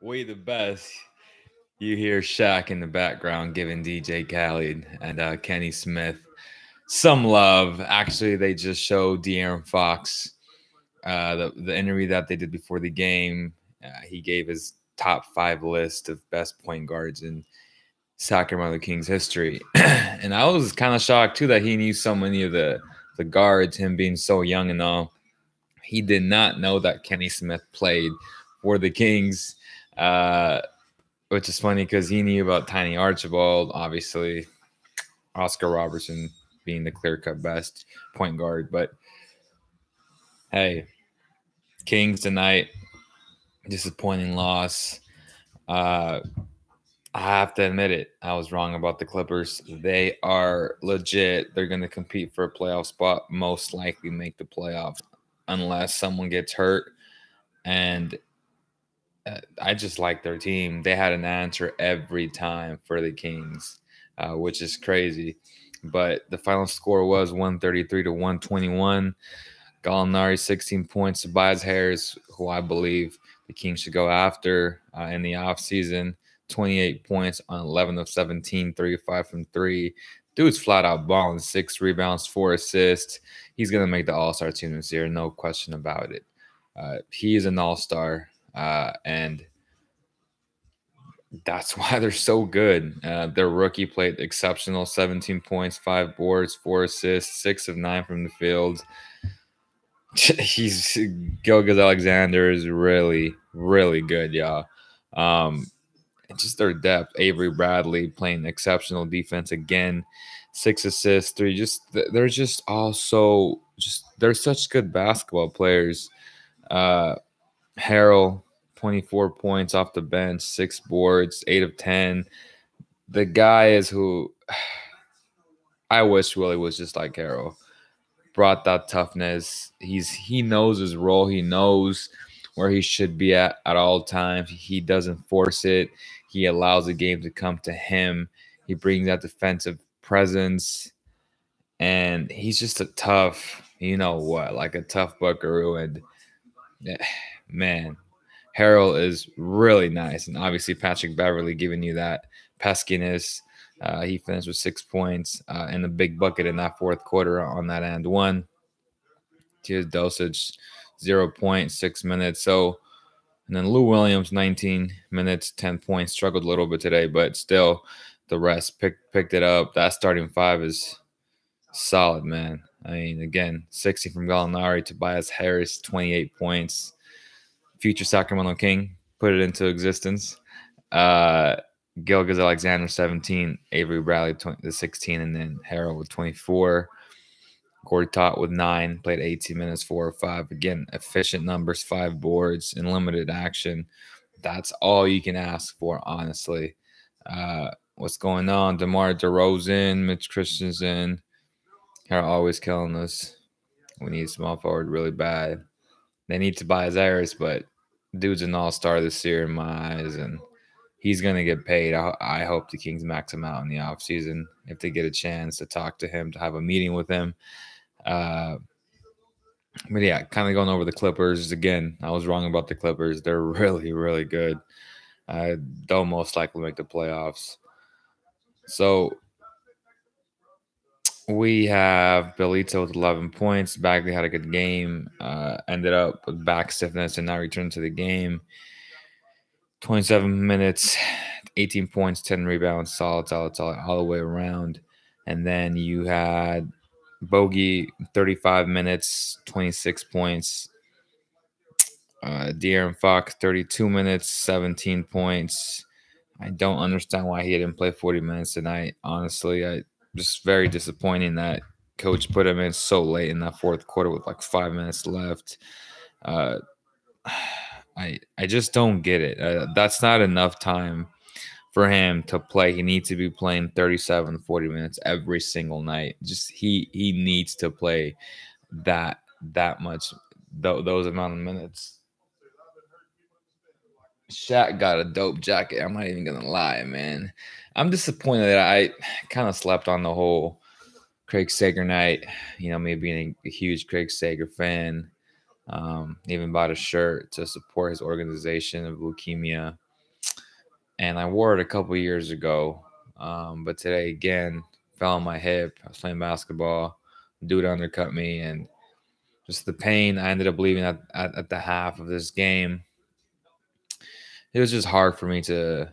We the best. You hear Shaq in the background giving DJ Khaled and Kenny Smith some love. Actually, they just showed De'Aaron Fox the interview that they did before the game. He gave his top 5 list of best point guards in Sacramento Kings history, and I was kind of shocked too that he knew so many of the guards. Him being so young and all, he did not know that Kenny Smith played for the Kings. Which is funny because he knew about Tiny Archibald, obviously, Oscar Robertson being the clear-cut best point guard. But hey, Kings tonight, disappointing loss. I have to admit it, I was wrong about the Clippers. They are legit. They're going to compete for a playoff spot, most likely make the playoffs unless someone gets hurt. And I just like their team. They had an answer every time for the Kings, which is crazy. But the final score was 133 to 121. Gallinari 16 points. Tobias Harris, who I believe the Kings should go after in the offseason, 28 points on 11 of 17, 3 of 5 from 3. Dude's flat out balling, 6 rebounds, 4 assists. He's going to make the All-Star team this year, no question about it. He is an All-Star. And that's why they're so good. Their rookie played exceptional, 17 points, 5 boards, 4 assists, 6 of 9 from the field. Gilgeous-Alexander is really, really good, y'all. Just their depth. Avery Bradley playing exceptional defense again, 6 assists, 3. They're just also they're such good basketball players. Harrell, 24 points off the bench, 6 boards, 8 of 10. The guy is who I wish Willie was just like Harrell. Brought that toughness. He knows his role. He knows where he should be at all times. He doesn't force it. He allows the game to come to him. He brings that defensive presence. And he's just a tough, like a tough buckaroo. And man, Harrell is really nice. And obviously Patrick Beverley giving you that peskiness. He finished with 6 points and a big bucket in that fourth quarter on that end one. To his dosage, 0 points, 6 minutes. So, and then Lou Williams, 19 minutes, 10 points. Struggled a little bit today, but still the rest picked it up. That starting 5 is solid, man. I mean, again, 60 from Gallinari. Tobias Harris, 28 points. Future Sacramento King, put it into existence. Gilgeous-Alexander, 17. Avery Bradley, 16. And then Harrell with 24. Corey Tott with 9. Played 18 minutes, 4 or 5. Again, efficient numbers, 5 boards, and limited action. That's all you can ask for, honestly. What's going on? DeMar DeRozan, Mitch Christensen are always killing us. We need small forward really bad. They need Tobias Harris, but dude's an all-star this year in my eyes, and he's going to get paid. I hope the Kings max him out in the offseason if they get a chance to talk to him, to have a meeting with him. But yeah, kind of going over the Clippers. Again, I was wrong about the Clippers. They're really, really good. They'll most likely make the playoffs. So we have Belito with 11 points. Bagley had a good game. Ended up with back stiffness and now returned to the game. 27 minutes, 18 points, 10 rebounds, solid all the way around. And then you had Bogey, 35 minutes, 26 points. De'Aaron Fox, 32 minutes, 17 points. I don't understand why he didn't play 40 minutes tonight. Honestly, just very disappointing that coach put him in so late in that fourth quarter with like 5 minutes left. I just don't get it. That's not enough time for him to play. He needs to be playing 37, 40 minutes every single night. Just he needs to play that much, those amount of minutes. Shaq got a dope jacket. I'm not even gonna lie, man. I'm disappointed that I kind of slept on the whole Craig Sager night. Me being a huge Craig Sager fan. Even bought a shirt to support his organization of leukemia. And I wore it a couple years ago. But today, again, fell on my hip. I was playing basketball. Dude undercut me. And just the pain, I ended up leaving at the half of this game. It was just hard for me to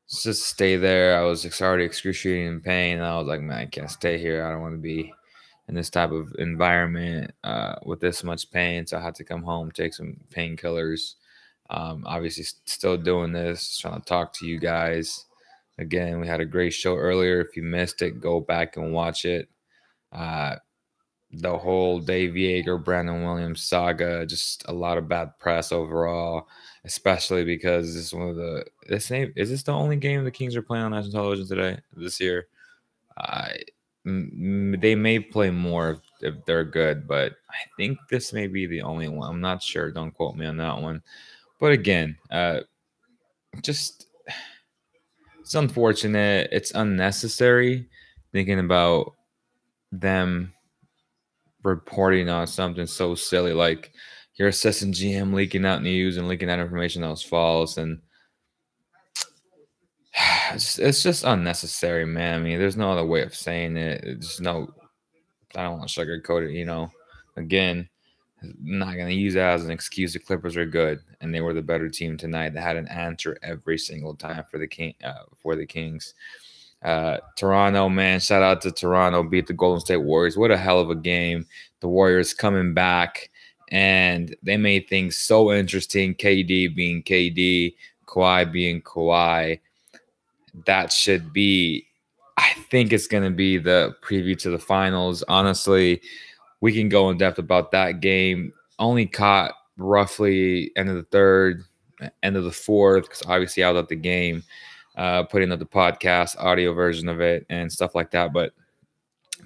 just stay there. I was already excruciating in pain. And I was like, man, I can't stay here. I don't want to be in this type of environment with this much pain. So I had to come home, take some painkillers. Obviously, still doing this, trying to talk to you guys. Again, we had a great show earlier. If you missed it, go back and watch it. Uh, the whole Dave Yeager, Brandon Williams saga, just a lot of bad press overall, especially because this is one of the is this the only game the Kings are playing on national television today this year? They may play more if they're good, but I think this may be the only one. I'm not sure. Don't quote me on that one. But again, just it's unfortunate. It's unnecessary thinking about them reporting on something so silly like your assistant GM leaking out news and leaking out information that was false. And it's just unnecessary, man. I mean, there's no other way of saying it. It's no, I don't want to sugarcoat it, Again, not going to use that as an excuse. The Clippers are good, and they were the better team tonight. They had an answer every single time for the Kings. Toronto, man, shout out to Toronto, beat the Golden State Warriors. What a hell of a game. The Warriors coming back, and they made things so interesting. KD being KD, Kawhi being Kawhi. That should be, I think it's going to be the preview to the finals. Honestly, we can go in depth about that game. Only caught roughly end of the third, end of the fourth, because obviously I was at the game, putting up the podcast audio version of it and stuff like that. But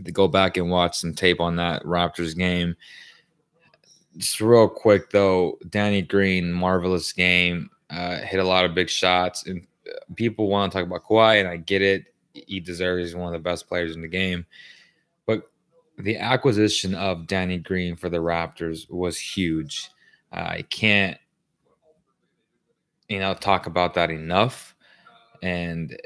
to go back and watch some tape on that Raptors game. Just real quick though, Danny Green, marvelous game, hit a lot of big shots, and people want to talk about Kawhi, and I get it. He deserves. He's one of the best players in the game. But the acquisition of Danny Green for the Raptors was huge. I can't, talk about that enough. And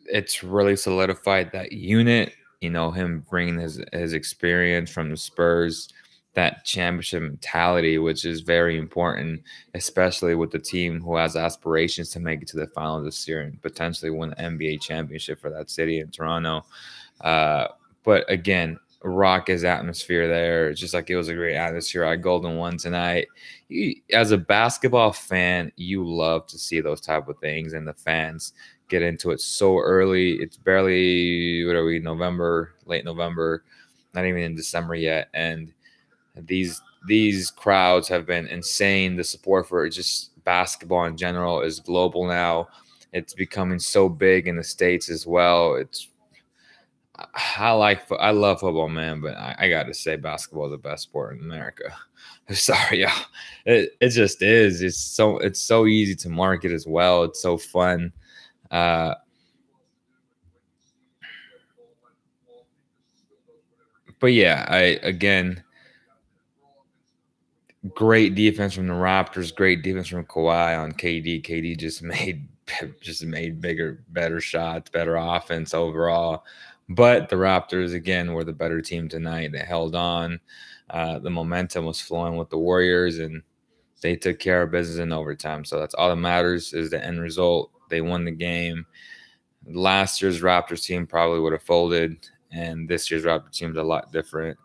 it's really solidified that unit, him bringing his experience from the Spurs, that championship mentality, which is very important, especially with the team who has aspirations to make it to the finals this year and potentially win the NBA championship for that city in Toronto. But again, raucous atmosphere there. It's just like it was a great atmosphere at Golden One tonight. As a basketball fan, you love to see those type of things, and the fans get into it so early. It's barely, what are we, November, late November, not even in December yet. And these crowds have been insane. The support for just basketball in general is global now. It's becoming so big in the States as well. I love football, man, but I got to say basketball is the best sport in America. I'm sorry, y'all. It just is. It's so easy to market as well. It's so fun. But yeah, again, great defense from the Raptors, great defense from Kawhi on KD. KD just made better shots, better offense overall. But the Raptors, again, were the better team tonight. They held on. The momentum was flowing with the Warriors, and they took care of business in overtime. So that's all that matters is the end result. They won the game. Last year's Raptors team probably would have folded, and this year's Raptors team is a lot different.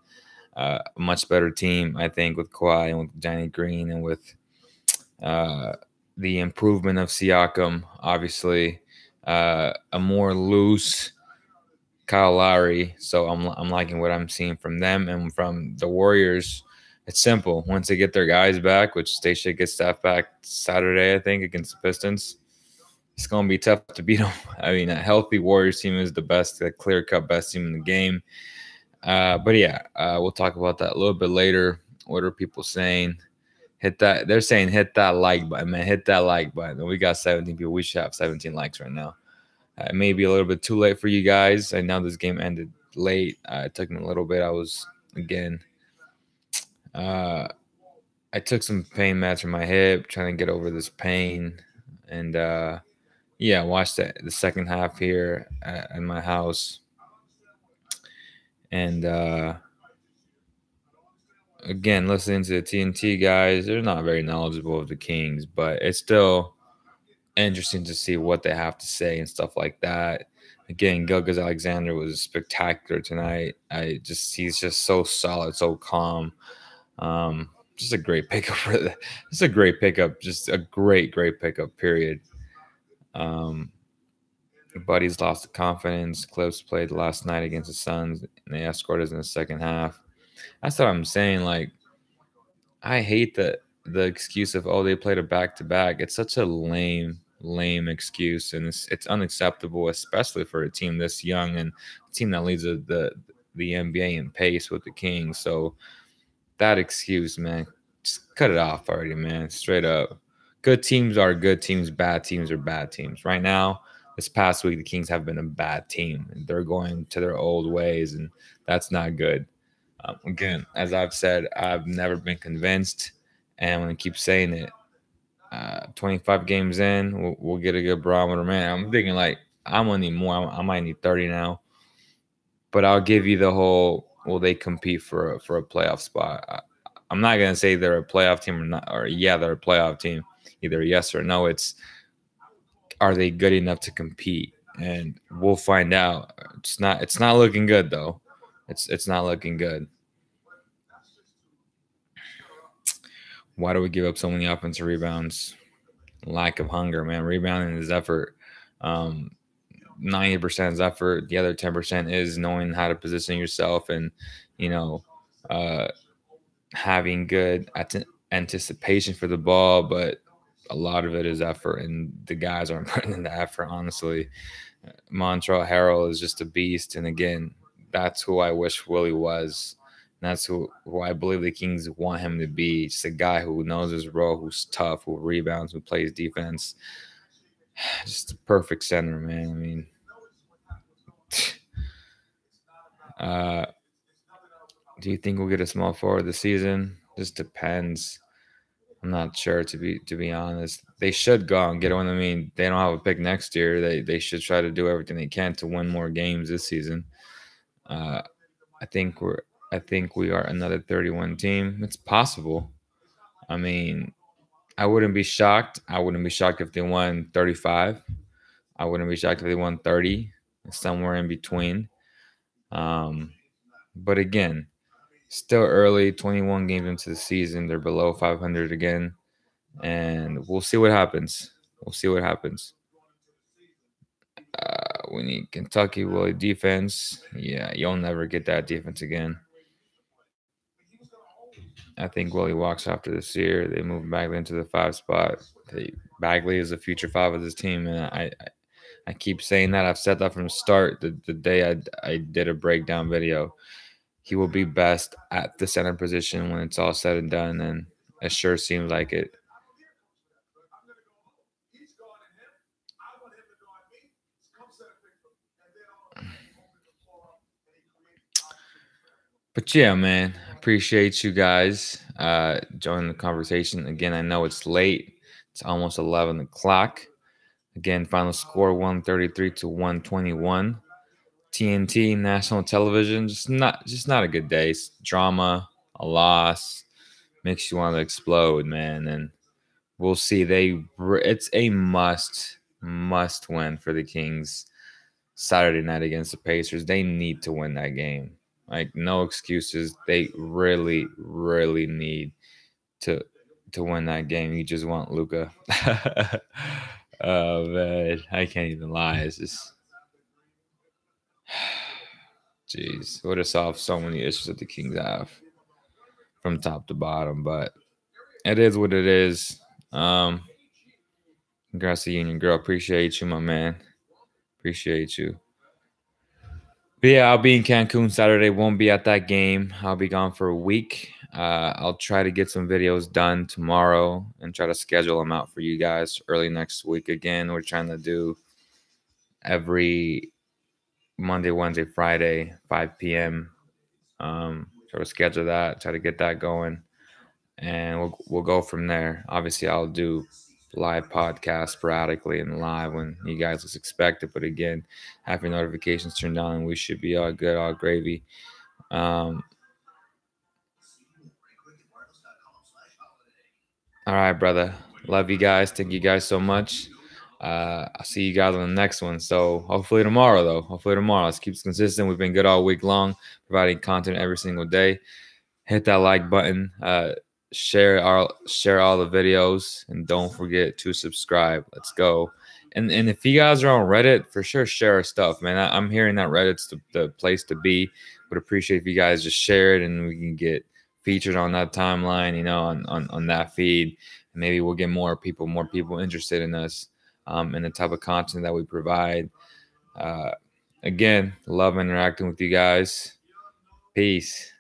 A much better team, I think, with Kawhi and with Danny Green and with the improvement of Siakam, obviously, a more loose Kyle Lowry. So I'm liking what I'm seeing from them and from the Warriors. It's simple. Once they get their guys back, which they should get staff back Saturday, I think, against the Pistons, it's going to be tough to beat them. I mean, a healthy Warriors team is the clear-cut best team in the game. But yeah, we'll talk about that a little bit later. What are people saying? They're saying hit that like button, man. Hit that like button. We got 17 people. We should have 17 likes right now. It may be a little bit too late for you guys. I know this game ended late. It took me a little bit. I was, again, I took some pain meds for my hip, trying to get over this pain, and yeah, watched the second half here at my house, and again, listening to the TNT guys, they're not very knowledgeable of the Kings, but it's still interesting to see what they have to say and stuff like that. Again, Gilgis Alexander was spectacular tonight. He's just so solid, so calm. Just a great pickup for the, just a great pickup, just a great pickup. Period. Um, Buddy's lost the confidence. Clips played last night against the Suns, and they escorted us in the second half. That's what I'm saying. Like, I hate the excuse of, oh, they played a back to back. It's such a lame excuse, and it's unacceptable, especially for a team this young and a team that leads the NBA in pace with the Kings. So that excuse, man, just cut it off already, man. Straight up. Good teams are good teams, bad teams are bad teams. Right now, this past week, the Kings have been a bad team. They're going to their old ways, and that's not good. Again, as I've said, I've never been convinced, and I'm going to keep saying it. 25 games in, we'll get a good barometer, man. I'm thinking like I'm gonna need more. I might need 30 now, but I'll give you the whole. Will they compete for a playoff spot? I'm not gonna say they're a playoff team or not, or yeah, they're a playoff team. Either yes or no. It's, are they good enough to compete? And we'll find out. It's not looking good though. It's not looking good. Why do we give up so many offensive rebounds? Lack of hunger, man. Rebounding is effort. 90% is effort. The other 10% is knowing how to position yourself and, you know, uh, having good anticipation for the ball. But a lot of it is effort, and the guys aren't putting in the effort, honestly. Montrezl Harrell is just a beast. And again, that's who I wish Willie was. And that's who I believe the Kings want him to be. Just a guy who knows his role, who's tough, who rebounds, who plays defense. Just a perfect center, man. I mean, do you think we'll get a small forward this season? Just depends. I'm not sure, to be honest. They should go and get one. I mean, they don't have a pick next year. They should try to do everything they can to win more games this season. Uh, I think we are another 31 team. It's possible. I mean, I wouldn't be shocked. I wouldn't be shocked if they won 35. I wouldn't be shocked if they won 30, somewhere in between. But again, still early, 21 games into the season. They're below 500 again, and we'll see what happens. We'll see what happens. We need Kentucky Willie defense. Yeah, you'll never get that defense again. I think Willie walks after this year. They move Bagley into the 5 spot. Bagley is the future 5 of this team, and I keep saying that. I've said that from the start. The day I did a breakdown video, he will be best at the center position when it's all said and done, and it sure seems like it. But yeah, man, appreciate you guys joining the conversation. Again, I know it's late. It's almost 11 o'clock. Again, final score 133 to 121. TNT national television, just not a good day. It's drama, a loss, makes you want to explode, man. And we'll see. It's a must win for the Kings Saturday night against the Pacers. They need to win that game. Like, no excuses. They really need to win that game. You just want Luka. Oh man, I can't even lie. It's just, jeez, would have solved so many issues that the Kings have from top to bottom. But it is what it is. Congrats to Union Girl. Appreciate you, my man. Appreciate you. But yeah, I'll be in Cancun Saturday. Won't be at that game. I'll be gone for a week. I'll try to get some videos done tomorrow and try to schedule them out for you guys early next week. Again, we're trying to do every Monday, Wednesday, Friday, 5 p.m. Try to schedule that, try to get that going. and we'll go from there. Obviously, I'll do live podcasts sporadically and live when you guys least expect it. But again, have your notifications turned on, and we should be all good, all gravy. Um, all right, brother. Love you guys. Thank you guys so much. I'll see you guys on the next one. So hopefully tomorrow, though. Hopefully tomorrow. Let's keep it consistent. We've been good all week long, providing content every single day. Hit that like button. Share all the videos, and don't forget to subscribe. Let's go. And if you guys are on Reddit, for sure share our stuff, man. I'm hearing that Reddit's the place to be. Would appreciate if you guys just share it, and we can get featured on that timeline, on that feed. And maybe we'll get more people interested in us, and the type of content that we provide. Uh, Again, love interacting with you guys. Peace.